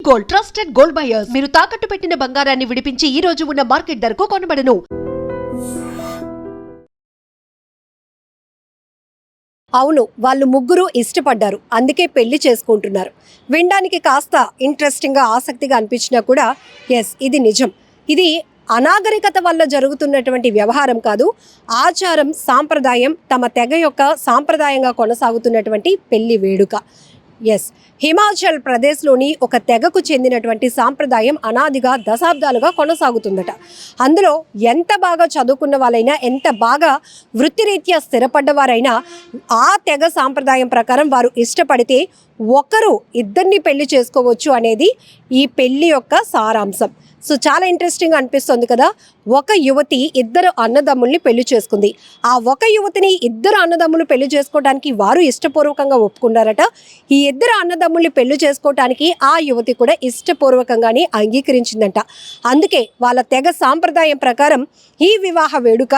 Gold, trusted gold buyers. మీరు తాకట్టు పెట్టిన బంగారాన్ని విడిపించి ఈ రోజు ఉన్న మార్కెట్ ధరకు కొనబడను. అవును, వాళ్ళు ముగ్గురు ఇష్టపడ్డారు, అందుకే పెళ్లి చేసుకుంటున్నారు. వినడానికి కాస్త ఇంట్రెస్టింగ్గా ఆసక్తిగా అనిపించినా కూడా ఎస్, ఇది నిజం. ఇది అనాగరికత వల్ల జరుగుతున్నటువంటి వ్యవహారం కాదు, ఆచారం సాంప్రదాయం, తమ తెగ యొక్క సాంప్రదాయంగా కొనసాగుతున్నటువంటి పెళ్లి వేడుక. ఎస్, హిమాచల్ ప్రదేశ్లోని ఒక తెగకు చెందినటువంటి సాంప్రదాయం అనాదిగా దశాబ్దాలుగా కొనసాగుతుందట. అందులో ఎంత బాగా చదువుకున్న వాళ్ళైనా, ఎంత బాగా వృత్తిరీత్యా స్థిరపడ్డవారైనా ఆ తెగ సాంప్రదాయం ప్రకారం వారు ఇష్టపడితే ఒకరు ఇద్దరిని పెళ్లి చేసుకోవచ్చు అనేది ఈ పెళ్లి యొక్క సారాంశం. సో చాలా ఇంట్రెస్టింగ్ అనిపిస్తుంది కదా. ఒక యువతి ఇద్దరు అన్నదమ్ముల్ని పెళ్లి చేసుకుంది. ఆ ఒక యువతిని ఇద్దరు అన్నదమ్ములు పెళ్లి చేసుకోవడానికి వారు ఇష్టపూర్వకంగా ఒప్పుకున్నారట. ఈ ఇద్దరు అన్నదమ్ముల్ని పెళ్లి చేసుకోవటానికి ఆ యువతి కూడా ఇష్టపూర్వకంగానే అంగీకరించిందంట. అందుకే వాళ్ళ తెగ సాంప్రదాయం ప్రకారం ఈ వివాహ వేడుక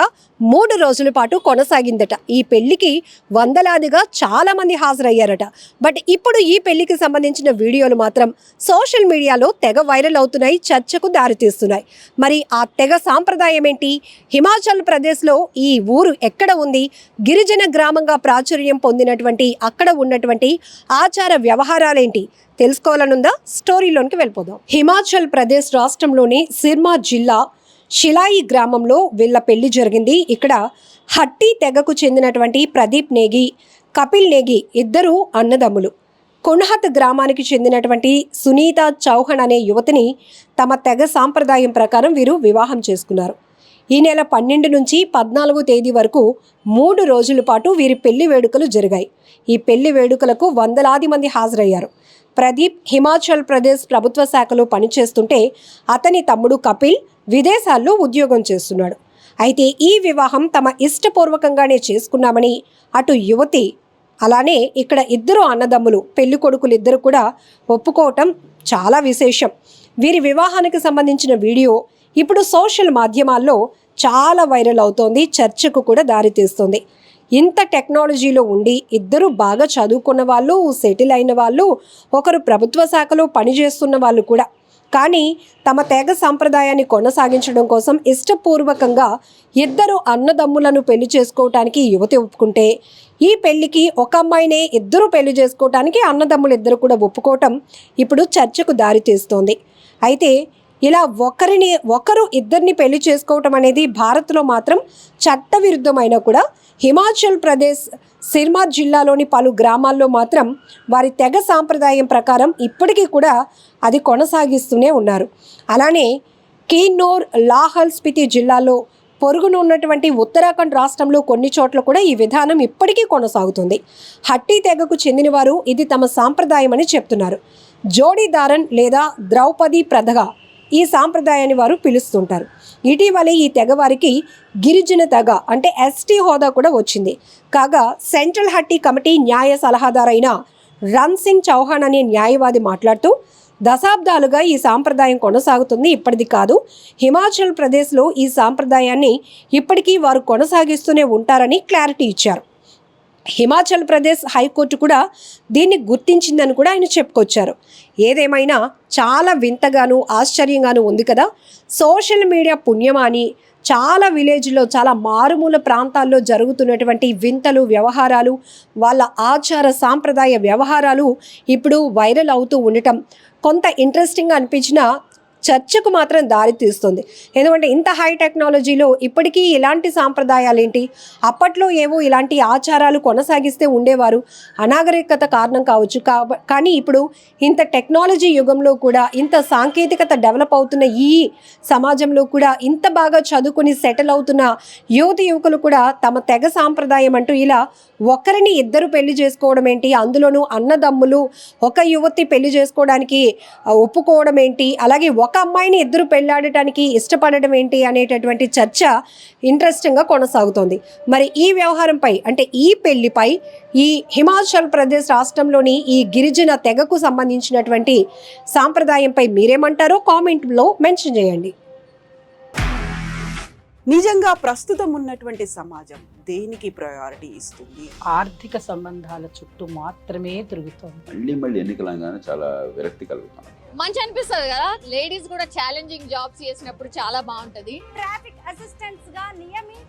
3 రోజుల పాటు కొనసాగిందట. ఈ పెళ్లికి వందలాదిగా చాలా మంది హాజరయ్యారట. బట్ ఇప్పుడు ఈ పెళ్లికి సంబంధించిన వీడియోలు మాత్రం సోషల్ మీడియాలో తెగ వైరల్ అవుతున్నాయి, చర్చకు దారితీస్తున్నాయి. మరి ఆ తెగ సాంప్రదాయం ఏంటి? హిమాచల్ ప్రదేశ్లో ఈ ఊరు ఎక్కడ ఉంది? గిరిజన గ్రామంగా ప్రాచుర్యం పొందినటువంటి అక్కడ ఉన్నటువంటి ఆచార వ్యవహారాలేంటి తెలుసుకోవాలనుందా? స్టోరీలోనికి వెళ్ళిపోదాం. హిమాచల్ ప్రదేశ్ రాష్ట్రంలోని సిర్మా జిల్లా షిలాయి గ్రామంలో వీళ్ళ పెళ్లి జరిగింది. ఇక్కడ హట్టి తెగకు చెందినటువంటి ప్రదీప్ నేగి, కపిల్ నేగి ఇద్దరు అన్నదమ్ములు. కున్హత్ గ్రామానికి చెందినటువంటి సునీత చౌహాన్ అనే యువతిని తమ తెగ సాంప్రదాయం ప్రకారం వీరు వివాహం చేసుకున్నారు. ఈ నెల 12 నుంచి 14 తేదీ వరకు 3 రోజుల పాటు వీరి పెళ్లి వేడుకలు జరిగాయి. ఈ పెళ్లి వేడుకలకు వందలాది మంది హాజరయ్యారు. ప్రదీప్ హిమాచల్ ప్రదేశ్ ప్రభుత్వ శాఖలో పనిచేస్తుంటే అతని తమ్ముడు కపిల్ విదేశాల్లో ఉద్యోగం చేస్తున్నాడు. అయితే ఈ వివాహం తమ ఇష్టపూర్వకంగానే చేసుకున్నామని అటు యువతి, అలానే ఇక్కడ ఇద్దరు అన్నదమ్ములు పెళ్లి కొడుకులు ఇద్దరు కూడా ఒప్పుకోవటం చాలా విశేషం. వీరి వివాహానికి సంబంధించిన వీడియో ఇప్పుడు సోషల్ మాధ్యమాల్లో చాలా వైరల్ అవుతోంది, చర్చకు కూడా దారితీస్తుంది. ఇంత టెక్నాలజీలో ఉండి ఇద్దరు బాగా చదువుకున్న వాళ్ళు, సెటిల్ అయిన వాళ్ళు, ఒకరు ప్రభుత్వ శాఖలో పనిచేస్తున్న వాళ్ళు కూడా, కానీ తమ తెగ సాంప్రదాయాన్ని కొనసాగించడం కోసం ఇష్టపూర్వకంగా ఇద్దరు అన్నదమ్ములను పెళ్లి చేసుకోవటానికి యువతి ఒప్పుకుంటే, ఈ పెళ్లికి ఒక అమ్మాయినే ఇద్దరు పెళ్లి చేసుకోవటానికి అన్నదమ్ములు ఇద్దరు కూడా ఒప్పుకోవటం ఇప్పుడు చర్చకు దారితీస్తోంది. అయితే ఇలా ఒకరు ఇద్దరిని పెళ్లి చేసుకోవటం అనేది భారత్లో మాత్రం చట్టవిరుద్ధమైనా కూడా హిమాచల్ ప్రదేశ్ సిర్మా జిల్లాలోని పలు గ్రామాల్లో మాత్రం వారి తెగ సాంప్రదాయం ప్రకారం ఇప్పటికీ కూడా అది కొనసాగిస్తూనే ఉన్నారు. అలానే కిన్నౌర్, లాహౌల్ స్పితి జిల్లాలో పొరుగున ఉన్నటువంటి ఉత్తరాఖండ్ రాష్ట్రంలో కొన్ని చోట్ల కూడా ఈ విధానం ఇప్పటికీ కొనసాగుతుంది. హట్టి తెగకు చెందినవారు ఇది తమ సాంప్రదాయం అని చెప్తున్నారు. జోడీదారన్ లేదా ద్రౌపది ప్రథగా ఈ సాంప్రదాయాన్ని వారు పిలుస్తుంటారు. ఇటీవలే ఈ తెగ వారికి గిరిజన తెగ అంటే ఎస్టీ హోదా కూడా వచ్చింది. కాగా సెంట్రల్ హట్టి కమిటీ న్యాయ సలహాదారైన రన్ సింగ్ చౌహాన్ అనే న్యాయవాది మాట్లాడుతూ, దశాబ్దాలుగా ఈ సాంప్రదాయం కొనసాగుతుంది, ఇప్పటిది కాదు. హిమాచల్ ప్రదేశ్లో ఈ సాంప్రదాయాన్ని ఇప్పటికీ వారు కొనసాగిస్తూనే ఉంటారని క్లారిటీ ఇచ్చారు. హిమాచల్ ప్రదేశ్ హైకోర్టు కూడా దీన్ని గుర్తించిందని కూడా ఆయన చెప్పుకొచ్చారు. ఏదేమైనా చాలా వింతగాను ఆశ్చర్యంగాను ఉంది కదా. సోషల్ మీడియా పుణ్యమాని చాలా విలేజ్లో, చాలా మారుమూల ప్రాంతాల్లో జరుగుతున్నటువంటి వింతలు, వ్యవహారాలు, వాళ్ళ ఆచార సాంప్రదాయ వ్యవహారాలు ఇప్పుడు వైరల్ అవుతూ ఉండటం కొంత ఇంట్రెస్టింగ్గా అనిపించినా చర్చకు మాత్రం దారి తీస్తుంది. ఎందుకంటే ఇంత హై టెక్నాలజీలో ఇప్పటికీ ఇలాంటి సాంప్రదాయాలు ఏంటి? అప్పట్లో ఏవో ఇలాంటి ఆచారాలు కొనసాగిస్తే ఉండేవారు, అనాగరికత కారణం కావచ్చు. కానీ ఇప్పుడు ఇంత టెక్నాలజీ యుగంలో కూడా, ఇంత సాంకేతికత డెవలప్ అవుతున్న ఈ సమాజంలో కూడా ఇంత బాగా చదువుకుని సెటిల్ అవుతున్న యువతి యువకులు కూడా తమ తెగ సాంప్రదాయం అంటూ ఇలా ఒకరిని ఇద్దరు పెళ్లి చేసుకోవడం ఏంటి, అందులోనూ అన్నదమ్ములు ఒక యువతి పెళ్లి చేసుకోవడానికి ఒప్పుకోవడం ఏంటి, అలాగే ఒక అమ్మాయిని ఇద్దరు పెళ్లాడటానికి ఇష్టపడడం ఏంటి అనేటటువంటి చర్చ ఇంట్రెస్టింగ్గా కొనసాగుతోంది. మరి ఈ వ్యవహారంపై, అంటే ఈ పెళ్లిపై, ఈ హిమాచల్ ప్రదేశ్ రాష్ట్రంలోని ఈ గిరిజన తెగకు సంబంధించినటువంటి సాంప్రదాయంపై మీరేమంటారో కామెంట్లో మెన్షన్ చేయండి. నిజంగా ప్రస్తుతం ఉన్నటువంటి సమాజం దేనికి ప్రయారిటీ ఇస్తుంది? ఆర్థిక సంబంధాల చుట్టూ మాత్రమే తిరుగుతోంది. మళ్ళీ ఎన్నికలంగానే చాలా విరక్తి కలుగుతాం. మంచి అనిపిస్తుంది కదా, లేడీస్ కూడా ఛాలెంజింగ్ జాబ్స్ చేసినప్పుడు చాలా బాగుంటది. ట్రాఫిక్ అసిస్టెంట్స్ గా నియమించి